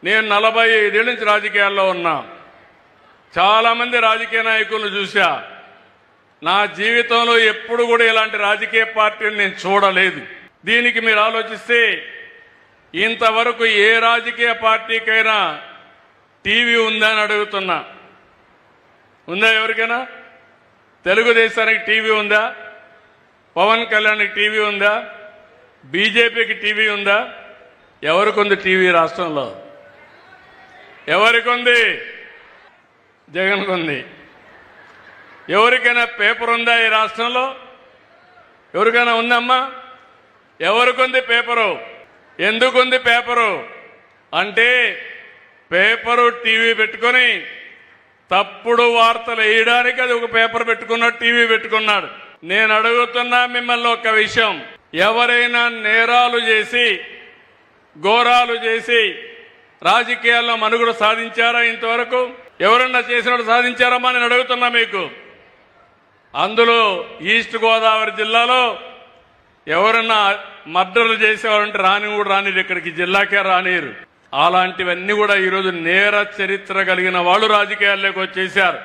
నేను 45 నుంచి రాజకీయాల్లో ఉన్నా. చాలామంది రాజకీయ నాయకులను చూశా. నా జీవితంలో ఎప్పుడు కూడా ఇలాంటి రాజకీయ పార్టీని నేను చూడలేదు. దీనికి మీరు ఆలోచిస్తే ఇంతవరకు ఏ రాజకీయ పార్టీకైనా టీవీ ఉందా అని అడుగుతున్నా. ఉందా ఎవరికైనా? తెలుగుదేశానికి టీవీ ఉందా? పవన్ కళ్యాణ్కి టీవీ ఉందా? బీజేపీకి టీవీ ఉందా? ఎవరికి ఉంది టీవీ రాష్ట్రంలో? ఎవరికి ఉంది? జగన్కు ఉంది. ఎవరికైనా పేపర్ ఉందా ఈ రాష్ట్రంలో? ఎవరికైనా ఉందమ్మా? ఎవరికి ఉంది పేపరు? ఎందుకుంది పేపరు అంటే పేపరు టీవీ పెట్టుకొని తప్పుడు వార్తలు వేయడానికి అది ఒక పేపర్ పెట్టుకున్నాడు, టీవీ పెట్టుకున్నాడు. నేను అడుగుతున్నా మిమ్మల్ని ఒక విషయం, ఎవరైనా నేరాలు చేసి ఘోరాలు చేసి రాజకీయాల్లో మనుగడ సాధించారా? ఇంతవరకు ఎవరన్నా చేసినట్టు సాధించారమ్మా? నేను అడుగుతున్నా మీకు. అందులో ఈస్ట్ గోదావరి జిల్లాలో ఎవరన్నా మర్డర్లు చేసేవారంటే రానిరు, ఇక్కడికి జిల్లాకే రానిరు. అలాంటివన్నీ కూడా ఈరోజు నేర చరిత్ర కలిగిన వాళ్ళు రాజకీయాల్లోకి వచ్చేశారు.